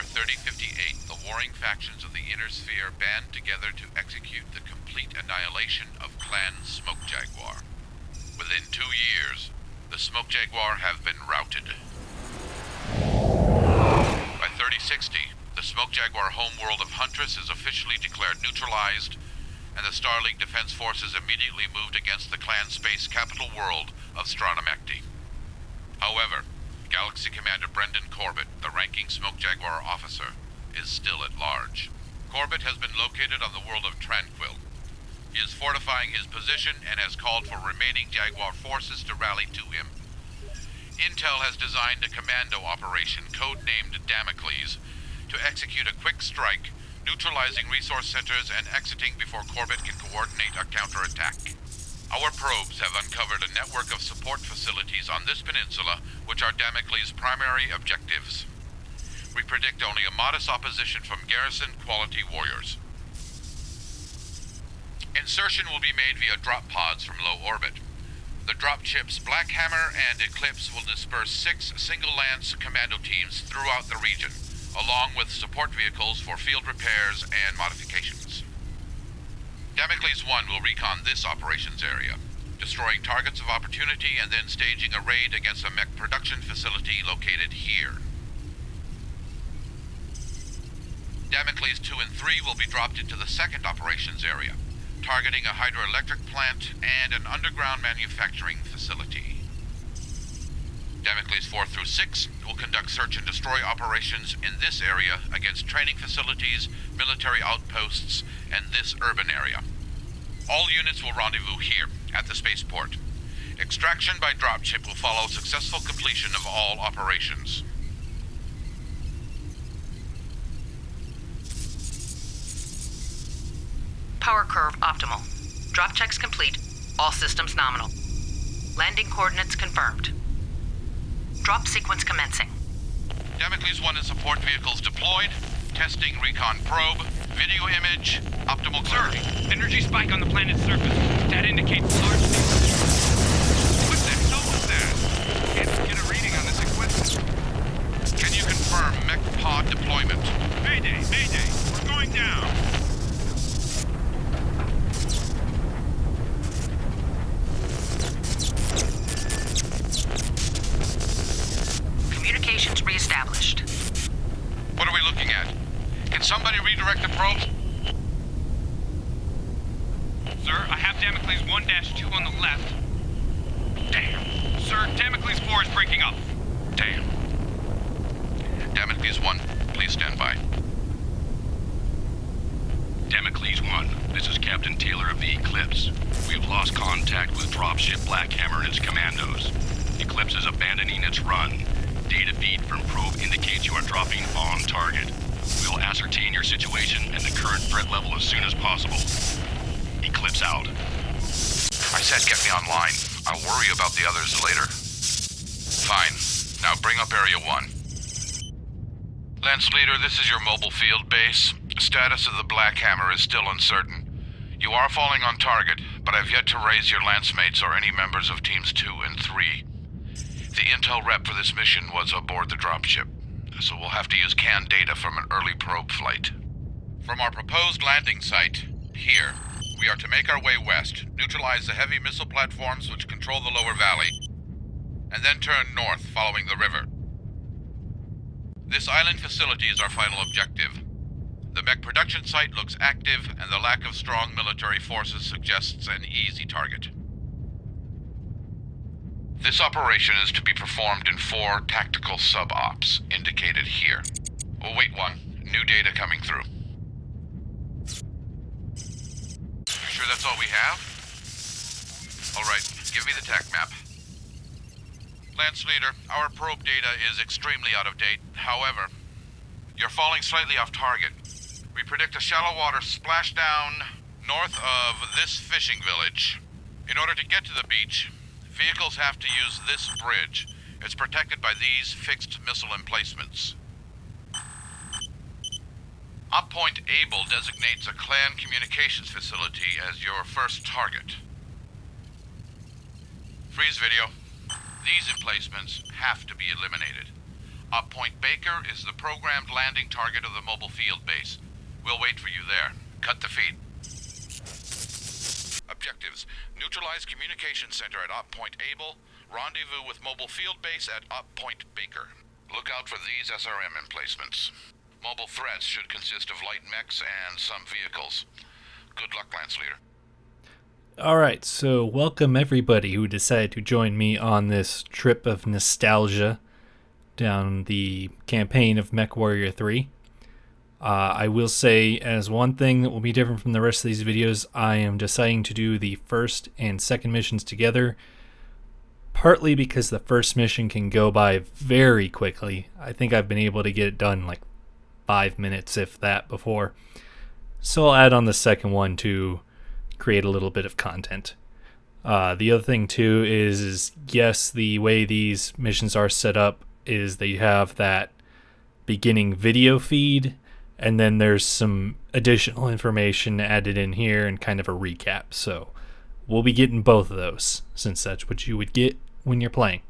Year 3058, the warring factions of the Inner Sphere band together to execute the complete annihilation of Clan Smoke Jaguar. Within 2 years, the Smoke Jaguar have been routed. By 3060, the Smoke Jaguar homeworld of Huntress is officially declared neutralized, and the Starleague Defense Forces immediately moved against the clan space capital world of Stranamakti. However, Galaxy Commander Brendan Corbett, the ranking Smoke Jaguar officer, is still at large. Corbett has been located on the world of Tranquil. He is fortifying his position and has called for remaining Jaguar forces to rally to him. Intel has designed a commando operation codenamed Damocles to execute a quick strike, neutralizing resource centers and exiting before Corbett can coordinate a counterattack. Our probes have uncovered a network of support facilities on this peninsula, which are Damocles' primary objectives. We predict only a modest opposition from garrison-quality warriors. Insertion will be made via drop pods from low orbit. The drop ships Black Hammer and Eclipse will disperse 6 single-lance commando teams throughout the region, along with support vehicles for field repairs and modifications. Damocles 1 will recon this operations area, destroying targets of opportunity and then staging a raid against a mech production facility located here. Damocles 2 and 3 will be dropped into the second operations area, targeting a hydroelectric plant and an underground manufacturing facility. Damocles 4 through 6 will conduct search and destroy operations in this area against training facilities, military outposts, and this urban area. All units will rendezvous here, at the spaceport. Extraction by dropship will follow successful completion of all operations. Power curve optimal. Drop checks complete. All systems nominal. Landing coordinates confirmed. Drop sequence commencing. Damocles 1 and support vehicles deployed. Testing recon probe. Video image. Optimal clarity. Sir, energy spike on the planet's surface. That indicates large... What the hell was that? Can't get a reading on this equipment. Can you confirm mech pod deployment? Mayday, mayday. We're going down. Communications reestablished. What are we looking at? Can somebody redirect the probes? Sir, I have Damocles 1-2 on the left. Damn. Sir, Damocles 4 is breaking up. Damn. Damocles 1, please stand by. Damocles 1, this is Captain Taylor of the Eclipse. We have lost contact with dropship Black Hammer and its commandos. Eclipse is abandoning its run. Data feed from probe indicates you are dropping on target. We will ascertain your situation and the current threat level as soon as possible. Eclipse out. I said get me online. I'll worry about the others later. Fine. Now bring up Area 1. Lance Leader, this is your mobile field base. The status of the Black Hammer is still uncertain. You are falling on target, but I've yet to raise your lance mates or any members of Teams 2 and 3. The intel rep for this mission was aboard the dropship, so we'll have to use canned data from an early probe flight. From our proposed landing site, here, we are to make our way west, neutralize the heavy missile platforms which control the lower valley, and then turn north following the river. This island facility is our final objective. The mech production site looks active, and the lack of strong military forces suggests an easy target. This operation is to be performed in 4 tactical sub-ops, indicated here. Oh, wait one. New data coming through. You sure that's all we have? All right, give me the TAC map. Lance Leader, our probe data is extremely out of date. However, you're falling slightly off target. We predict a shallow water splashdown north of this fishing village. In order to get to the beach, vehicles have to use this bridge. It's protected by these fixed missile emplacements. OpPoint Able designates a clan communications facility as your first target. Freeze video. These emplacements have to be eliminated. Op Point Baker is the programmed landing target of the mobile field base. We'll wait for you there. Cut the feed. Objectives. Neutralize communication center at Op Point Able. Rendezvous with mobile field base at Op Point Baker. Look out for these SRM emplacements. Mobile threats should consist of light mechs and some vehicles. Good luck, Lance Leader. Alright, so welcome everybody who decided to join me on this trip of nostalgia down the campaign of MechWarrior 3. I will say, as one thing that will be different from the rest of these videos, I am deciding to do the first and second missions together, partly because the first mission can go by very quickly. I think I've been able to get it done in like 5 minutes, if that, before. So I'll add on the second one to create a little bit of content. The other thing too is yes, the way these missions are set up is they have that beginning video feed, and then there's some additional information added in here and kind of a recap. So we'll be getting both of those, since that's what you would get when you're playing.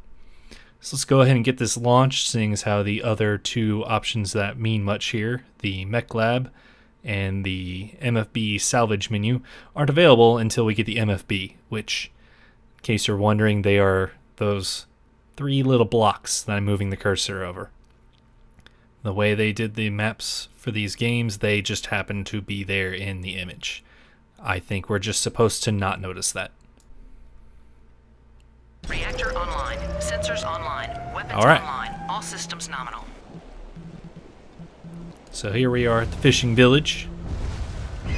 So let's go ahead and get this launched, seeing as how the other two options that mean much here, the Mech Lab and the MFB salvage menu, aren't available until we get the MFB, which, in case you're wondering, they are those 3 little blocks that I'm moving the cursor over. The way they did the maps for these games, they just happen to be there in the image. I think we're just supposed to not notice that. Reactor online. Sensors online. Weapons All right. online. All systems nominal. So here we are at the fishing village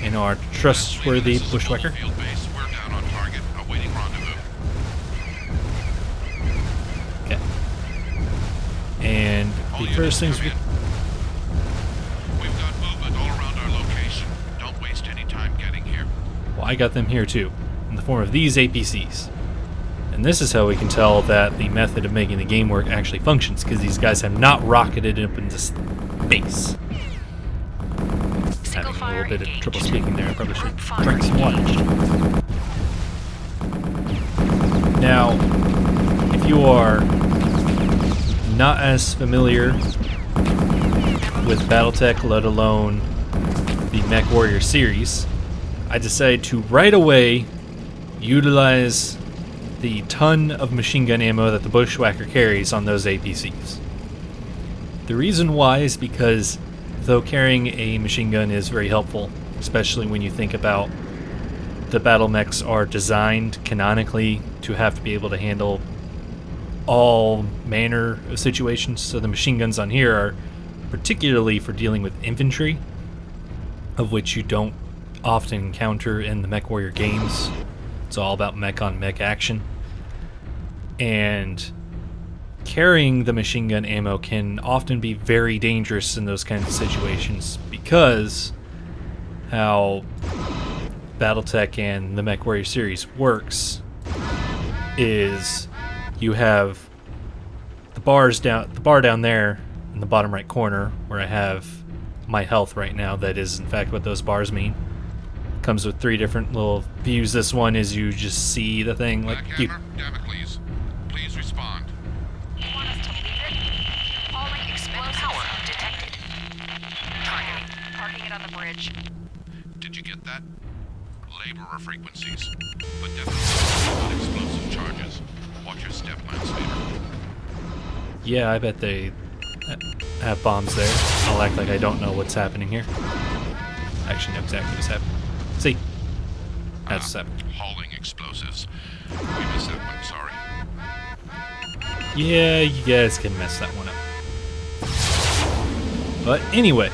in our trustworthy This is the bushwhacker. mobile field base. We're down on target, awaiting rendezvous. Okay. And All the units first things come in. We've got movement all around our location. Don't waste any time getting here. well, I got them here too, in the form of these APCs. And this is how we can tell that the method of making the game work actually functions, because these guys have not rocketed up into space. Having a little bit of trouble speaking there. I probably should drink some water. Now, if you are not as familiar with Battletech, let alone the MechWarrior series, I decided to right away utilize the ton of machine gun ammo that the bushwhacker carries on those APCs. The reason why is because though carrying a machine gun is very helpful, especially when you think about the battle mechs are designed canonically to have to be able to handle all manner of situations, so the machine guns on here are particularly for dealing with infantry, of which you don't often encounter in the MechWarrior games. It's all about mech on mech action. And carrying the machine gun ammo can often be very dangerous in those kinds of situations, because how Battletech and the MechWarrior series works is you have the bar down there in the bottom right corner where I have my health right now. That is in fact what those bars mean. Comes with 3 different little views. This one is you just see the thing like you. Blackhammer, Damocles, please respond. You want us to leave it? Falling explosive power detected. Targeting it on the bridge. Did you get that? Laborer frequencies, but definitely not explosive charges. Watch your step, Lance Leader. Yeah, I bet they have bombs there. I'll act like I don't know what's happening here. I actually know exactly what's happening. See? That's what's happening. Hauling explosives. We missed that one, sorry. Yeah, you guys can mess that one up. But anyway,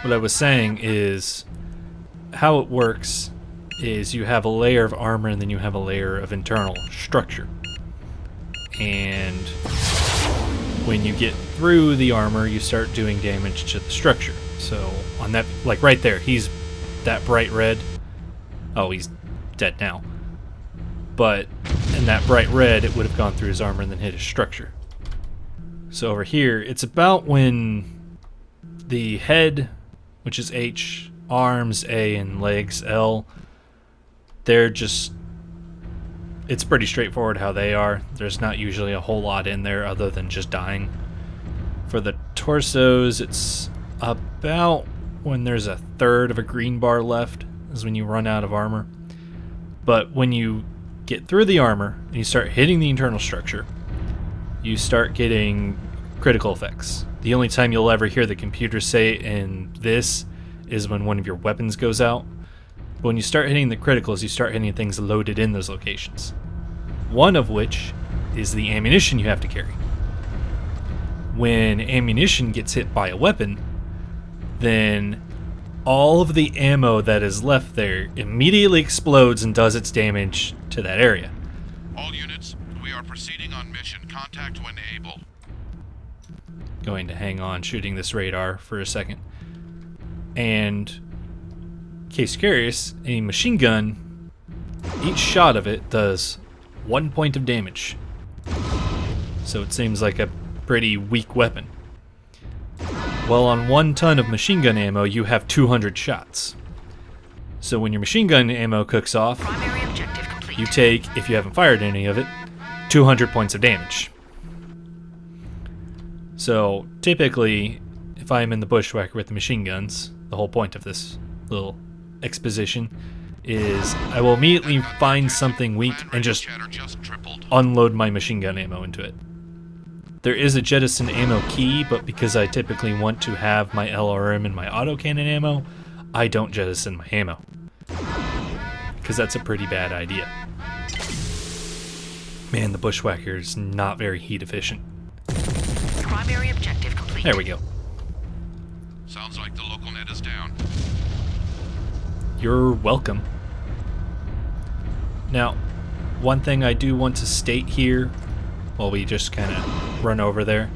what I was saying is how it works is you have a layer of armor and then you have a layer of internal structure. And when you get through the armor, you start doing damage to the structure. So on that, like right there, he's that bright red. Oh, he's dead now. But in that bright red, it would have gone through his armor and then hit his structure. So over here, it's about when the head, which is H, arms A, and legs L, they're just it's pretty straightforward how they are. There's not usually a whole lot in there other than just dying. For the torsos, it's about when there's a third of a green bar left is when you run out of armor. But when you get through the armor and you start hitting the internal structure, you start getting critical effects. The only time you'll ever hear the computer say in this is when one of your weapons goes out. But when you start hitting the criticals, you start hitting things loaded in those locations. One of which is the ammunition you have to carry. When ammunition gets hit by a weapon, then all of the ammo that is left there immediately explodes and does its damage to that area. All units, we are proceeding on mission. Contact when able. Going to hang on shooting this radar for a second. And in case you're curious, a machine gun, each shot of it does 1 point of damage. So it seems like a pretty weak weapon. Well, on 1 ton of machine gun ammo, you have 200 shots. So when your machine gun ammo cooks off, Primary objective complete. you take, if you haven't fired any of it, 200 points of damage. So typically, if I'm in the bushwhacker with the machine guns, the whole point of this little exposition is I will immediately find something weak and just unload my machine gun ammo into it. There is a jettison ammo key, but because I typically want to have my LRM and my autocannon ammo, I don't jettison my ammo. Because that's a pretty bad idea. Man, the bushwhacker is not very heat efficient. Primary objective complete. There we go. Sounds like the local net is down. You're welcome. Now, one thing I do want to state here, while we just kind of run over there,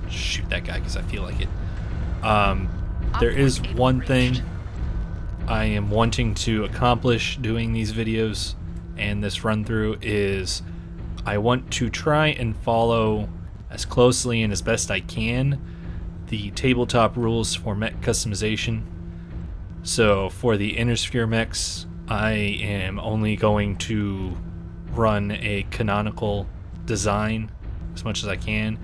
shoot that guy because I feel like it. There is one thing I am wanting to accomplish doing these videos and this run through is I want to try and follow as closely and as best I can the tabletop rules for mech customization. So for the inner sphere mechs, I am only going to run a canonical design as much as I can,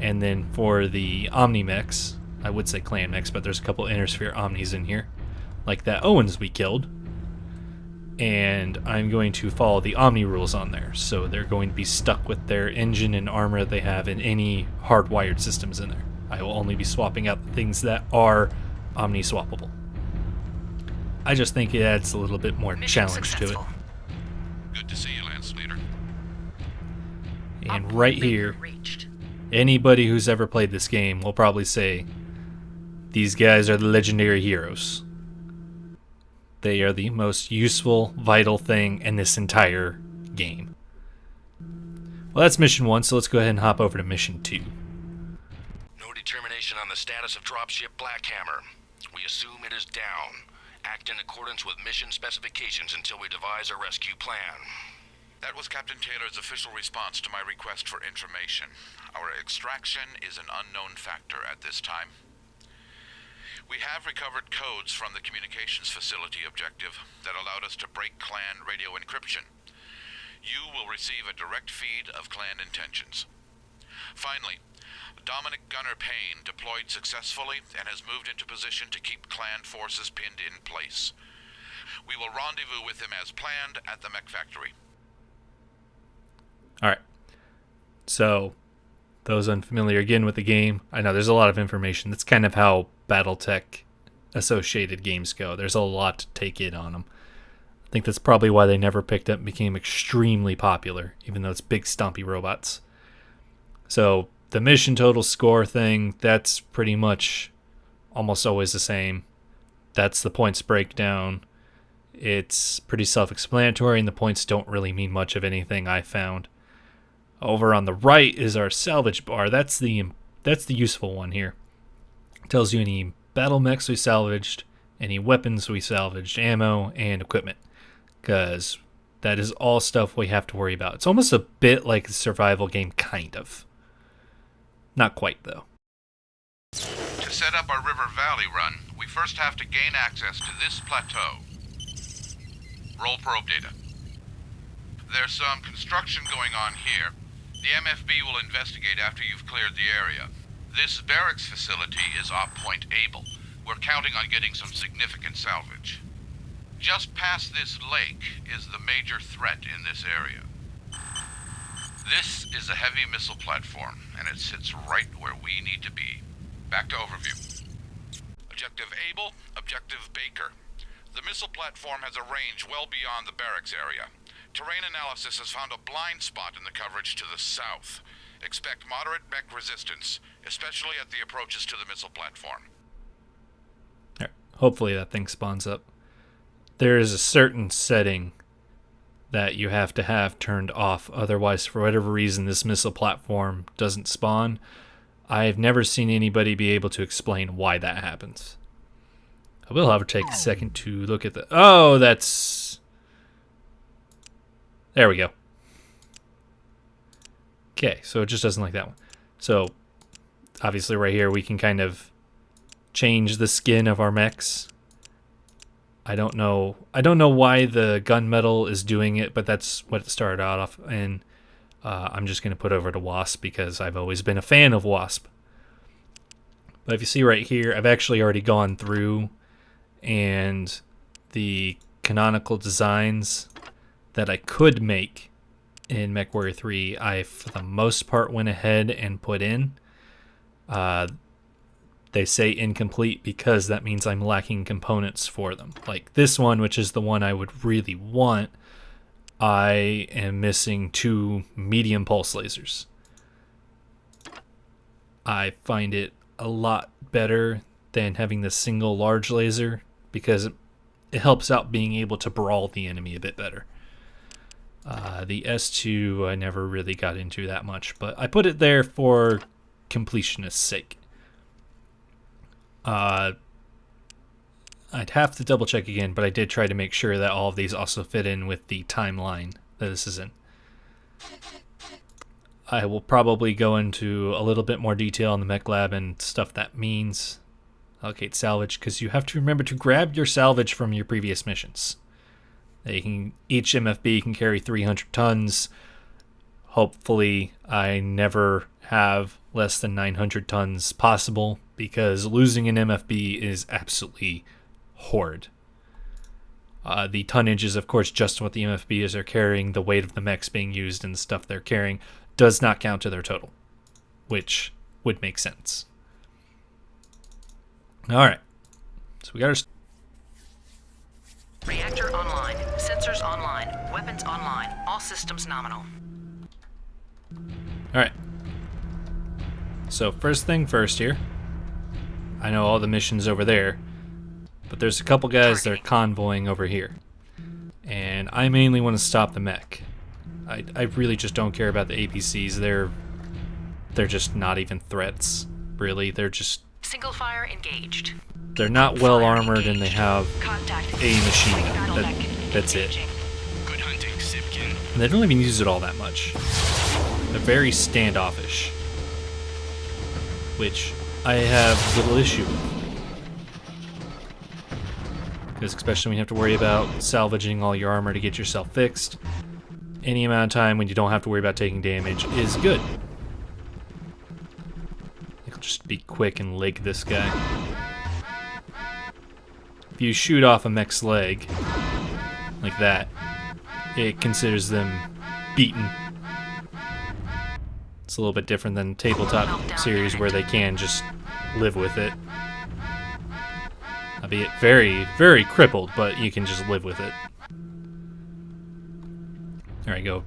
and then for the Omni mechs, I would say clan mechs, but there's a couple inner sphere Omnis in here, like that Owens we killed, and I'm going to follow the Omni rules on there, so they're going to be stuck with their engine and armor they have in any hardwired systems in there. I will only be swapping out the things that are Omni swappable. I just think it adds a little bit more Mission challenge successful. to it. Good to see you, Lance Leader. And right here, Reached. anybody who's ever played this game will probably say, these guys are the legendary heroes. They are the most useful, vital thing in this entire game. Well, that's mission 1, so let's go ahead and hop over to mission 2. No determination on the status of dropship Blackhammer. We assume it is down. Act in accordance with mission specifications until we devise a rescue plan. That was Captain Taylor's official response to my request for information. Our extraction is an unknown factor at this time. We have recovered codes from the communications facility objective that allowed us to break clan radio encryption. You will receive a direct feed of clan intentions. Finally, Dominic Gunner Payne deployed successfully and has moved into position to keep clan forces pinned in place. We will rendezvous with him as planned at the mech factory. Alright, so those unfamiliar again with the game, I know there's a lot of information. That's kind of how Battletech associated games go. There's a lot to take in on them. I think that's probably why they never picked up and became extremely popular, even though it's big stompy robots. So the mission total score thing, that's pretty much almost always the same. That's the points breakdown. It's pretty self-explanatory, and the points don't really mean much of anything I found. Over on the right is our salvage bar. That's the useful one here. It tells you any battle mechs we salvaged, any weapons we salvaged, ammo, and equipment. Because that is all stuff we have to worry about. It's almost a bit like a survival game, kind of. Not quite, though. To set up our River Valley run, we first have to gain access to this plateau. Roll probe data. There's some construction going on here. The MFB will investigate after you've cleared the area. This barracks facility is Op Point Able. We're counting on getting some significant salvage. Just past this lake is the major threat in this area. This is a heavy missile platform, and it sits right where we need to be. Back to overview. Objective Able, Objective Baker. The missile platform has a range well beyond the barracks area. Terrain analysis has found a blind spot in the coverage to the south. Expect moderate mech resistance, especially at the approaches to the missile platform. Alright, hopefully that thing spawns up. There is a certain setting that you have to have turned off, otherwise for whatever reason this missile platform doesn't spawn. I've never seen anybody be able to explain why that happens. I will, however, take a second to look at the... Oh, that's... There we go. Okay, so it just doesn't like that one. So, obviously right here we can kind of change the skin of our mechs. I don't know why the gunmetal is doing it, but that's what it started out off, and I'm just going to put over to Wasp because I've always been a fan of Wasp. But if you see right here, I've actually already gone through, and the canonical designs that I could make in MechWarrior 3, I for the most part went ahead and put in. They say incomplete because that means I'm lacking components for them. Like this one, which is the one I would really want, I am missing 2 medium pulse lasers. I find it a lot better than having the single large laser because it helps out being able to brawl the enemy a bit better. The S2 I never really got into that much, but I put it there for completionist's sake. I'd have to double check again, but I did try to make sure that all of these also fit in with the timeline that this is in. I will probably go into a little bit more detail in the mech lab and stuff that means. Allocate salvage, because you have to remember to grab your salvage from your previous missions. Each MFB can carry 300 tons. Hopefully I never have less than 900 tons possible, because losing an MFB is absolutely horrid. The tonnage is, of course, just what the MFBs are carrying. The weight of the mechs being used and the stuff they're carrying does not count to their total, which would make sense. Alright, so we got our... Reactor online. Sensors online. Weapons online. All systems nominal. Alright. So first thing first here. I know all the missions over there, but there's a couple guys that are convoying over here. And I mainly want to stop the mech. I really just don't care about the APCs. They're just not even threats, really. They're just... Single fire engaged. They're not well armored and they have a machine gun. That's it. Good hunting, Sipkin. And they don't even use it all that much. They're very standoffish, which I have little issue with. Because especially when you have to worry about salvaging all your armor to get yourself fixed, any amount of time when you don't have to worry about taking damage is good. I'll just be quick and leg this guy. If you shoot off a mech's leg, like that, it considers them beaten. It's a little bit different than tabletop series where they can just live with it. Albeit very, very crippled, but you can just live with it. There I go.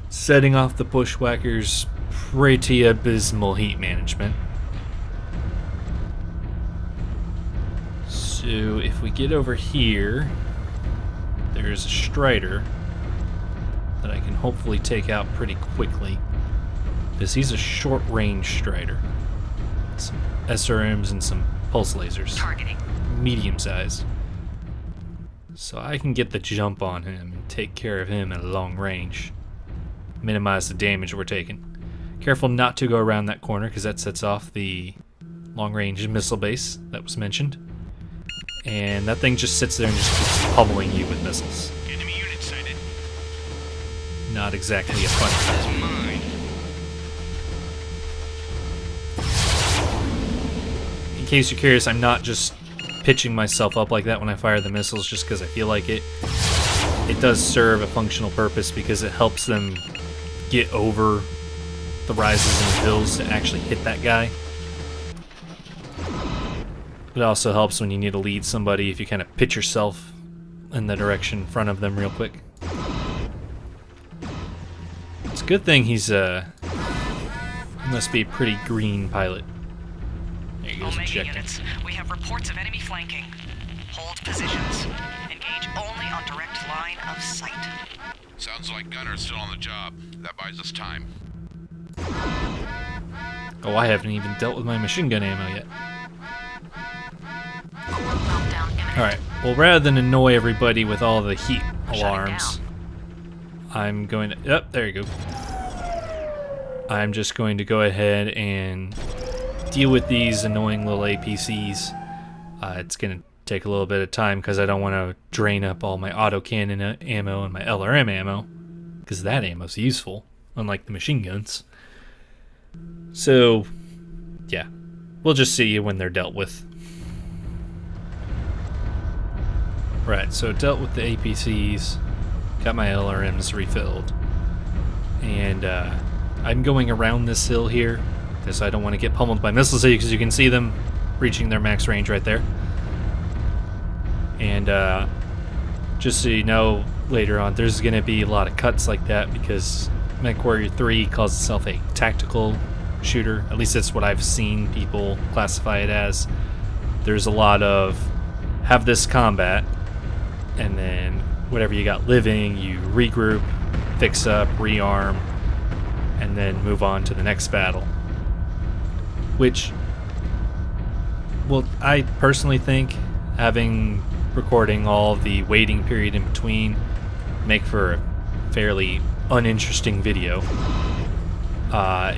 Setting off the bushwhackers, pretty abysmal heat management. So if we get over here, there's a Strider that I can hopefully take out pretty quickly. Because he's a short-range Strider. Some Serums and some pulse lasers. Targeting. Medium size. So I can get the jump on him and take care of him at a long range. Minimize the damage we're taking. Careful not to go around that corner because that sets off the long-range missile base that was mentioned. And that thing just sits there and just keeps pummeling you with missiles. Enemy unit sighted. not exactly a fun time. Mine. In case you're curious, I'm not just pitching myself up like that when I fire the missiles just because I feel like it. It does serve a functional purpose because it helps them get over the rises and the hills to actually hit that guy. It also helps when you need to lead somebody if you kind of pitch yourself in the direction in front of them real quick. It's a good thing he must be a pretty green pilot. There he goes, Omega ejecting. units, we have reports of enemy flanking. Hold positions. Engage only on direct line of sight. Sounds like Gunner's still on the job. That buys us time. Oh, I haven't even dealt with my machine gun ammo yet. Meltdown imminent. Alright, well, rather than annoy everybody with all the heat Shutting alarms, I'm going to... Yep, there you go. I'm just going to go ahead and deal with these annoying little APCs. It's going to take a little bit of time because I don't want to drain up all my autocannon ammo and my LRM ammo, because that ammo's useful, unlike the machine guns. So, yeah, we'll just see when they're dealt with. Right, so dealt with the APCs, got my LRMs refilled, and I'm going around this hill here because I don't want to get pummeled by missiles because you can see them reaching their max range right there. And just so you know, later on, there's going to be a lot of cuts like that because MechWarrior 3 calls itself a tactical shooter. At least that's what I've seen people classify it as. There's a lot of have this combat, and then whatever you got living, you regroup, fix up, rearm, and then move on to the next battle. Which, well, I personally think having recording all the waiting period in between make for a fairly uninteresting video.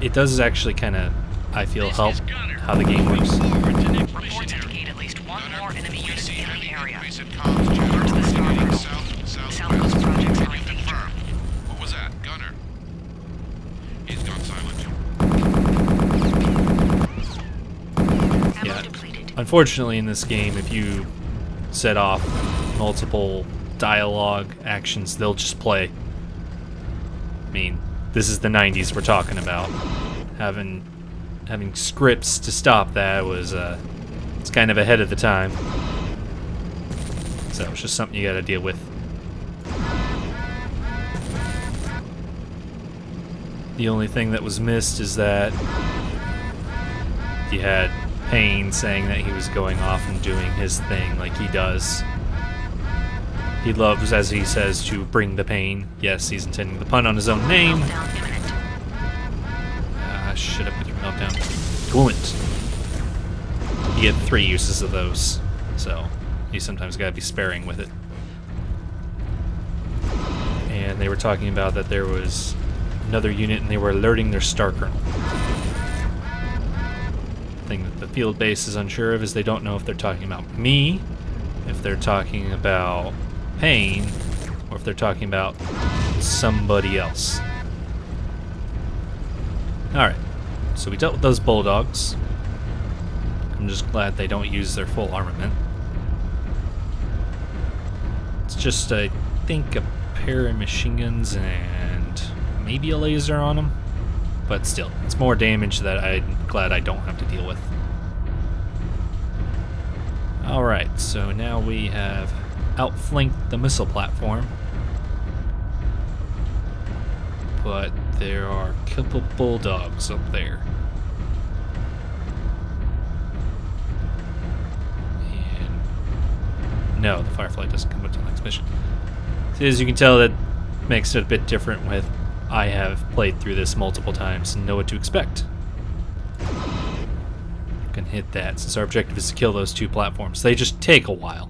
It does actually kind of, I feel, help how the game works. Reports indicate at least one more enemy unit in the area. Alert the Star Group. Southwest projects are in danger. What was that? Gunner? He's gone silent. Ammo Yeah. depleted. Unfortunately, in this game, if you set off multiple dialogue actions, they'll just play. I mean, this is the 90s we're talking about. Having scripts to stop that was it's kind of ahead of the time. So it's just something you got to deal with. The only thing that was missed is that you had Payne saying that he was going off and doing his thing like he does. He loves, as he says, to bring the pain. Yes, he's intending the pun on his own name. Meltdown imminent. Shut up with your meltdown. Coolant. You get 3 uses of those, so you sometimes gotta be sparing with it. And they were talking about that there was another unit and they were alerting their star kernel. The thing that the field base is unsure of is they don't know if they're talking about me, if they're talking about Payne, or if they're talking about somebody else. Alright, so we dealt with those bulldogs. I'm just glad they don't use their full armament. It's just, I think, a pair of machine guns and maybe a laser on them. But still, it's more damage that I'm glad I don't have to deal with. Alright, so now we have outflanked the missile platform. But there are a couple bulldogs up there. And no, the Firefly doesn't come up to the next mission. So as you can tell, that makes it a bit different with I have played through this multiple times and know what to expect. You can hit that since our objective is to kill those 2 platforms. They just take a while.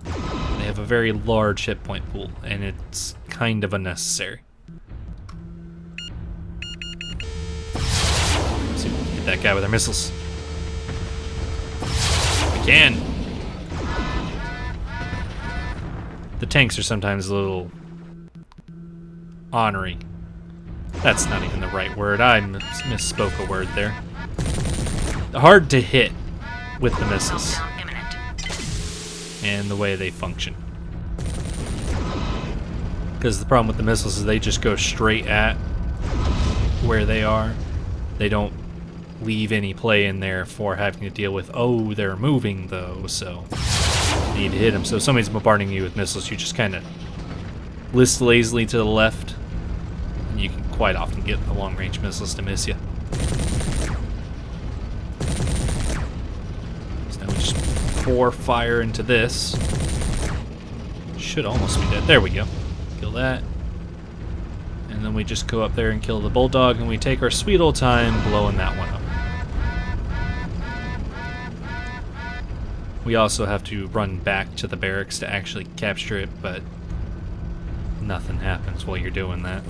They have a very large hit point pool, and it's kind of unnecessary. Let's see if we can hit that guy with our missiles. We can! The tanks are sometimes a little honoring. That's not even the right word. I misspoke a word there. Hard to hit with the missiles Meltdown imminent. and the way they function. Because the problem with the missiles is they just go straight at where they are. They don't leave any play in there for having to deal with, oh, they're moving though, so you need to hit them. So if somebody's bombarding you with missiles, you just kind of list lazily to the left, and you can quite often get the long-range missiles to miss you. So now we just pour fire into this. Should almost be dead. There we go. Kill that. And then we just go up there and kill the bulldog, and we take our sweet old time blowing that one up. We also have to run back to the barracks to actually capture it, but nothing happens while you're doing that.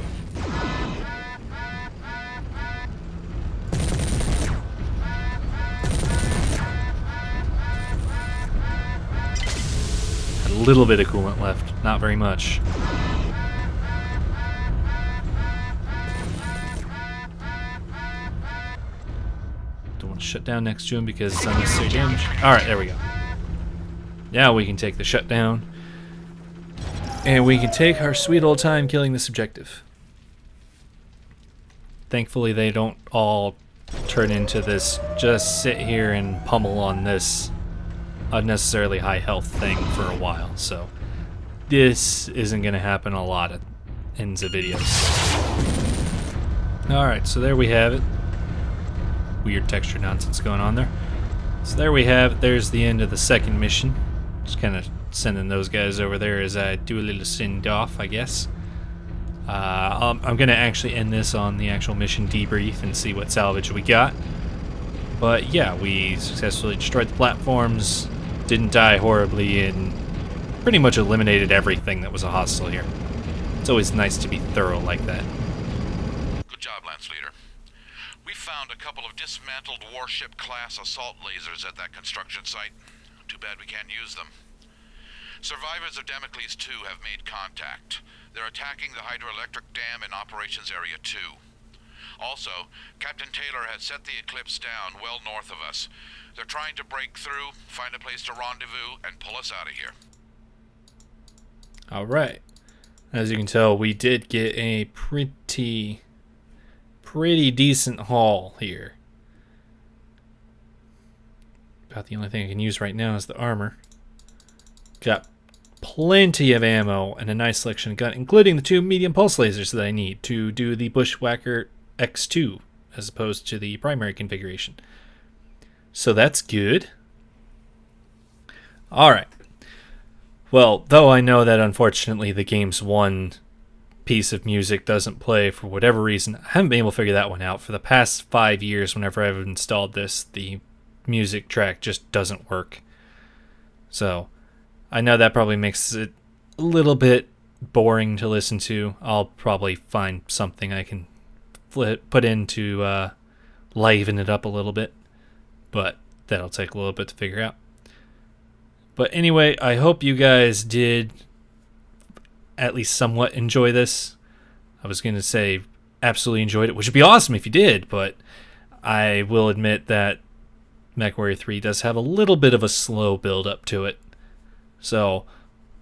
A little bit of coolant left, not very much. Don't want to shut down next to him because it's unnecessary damage. Alright, there we go. Now we can take the shutdown. And we can take our sweet old time killing this objective. Thankfully they don't all turn into this just sit here and pummel on this unnecessarily high health thing for a while. So this isn't going to happen a lot at ends of videos. Alright, so there we have it. Weird texture nonsense going on there. So there we have it. There's the end of the second mission. Just kind of sending those guys over there as I do a little send off, I guess. I'm going to actually end this on the actual mission debrief and see what salvage we got. But yeah, we successfully destroyed the platforms, didn't die horribly, and pretty much eliminated everything that was a hostile here. It's always nice to be thorough like that. Good job, Lance Leader. We found a couple of dismantled warship-class assault lasers at that construction site. Too bad we can't use them. Survivors of Damocles 2 have made contact. They're attacking the hydroelectric dam in Operations Area 2. Also, Captain Taylor has set the Eclipse down well north of us. They're trying to break through, find a place to rendezvous, and pull us out of here. Alright. As you can tell, we did get a pretty decent haul here. About the only thing I can use right now is the armor. Got plenty of ammo and a nice selection of gun, including the 2 medium pulse lasers that I need to do the Bushwhacker X2 as opposed to the primary configuration. So that's good. Alright. Well, though I know that unfortunately the game's one piece of music doesn't play for whatever reason, I haven't been able to figure that one out. For the past 5 years, whenever I've installed this, the music track just doesn't work. So I know that probably makes it a little bit boring to listen to. I'll probably find something I can put in to liven it up a little bit, but that'll take a little bit to figure out. But anyway, I hope you guys did at least somewhat enjoy this. I was going to say absolutely enjoyed it, which would be awesome if you did, but I will admit that MechWarrior 3 does have a little bit of a slow build up to it. So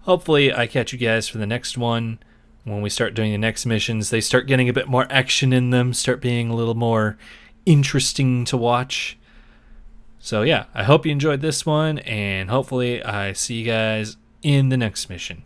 hopefully I catch you guys for the next one. When we start doing the next missions, they start getting a bit more action in them, start being a little more interesting to watch. So yeah, I hope you enjoyed this one, and hopefully I see you guys in the next mission.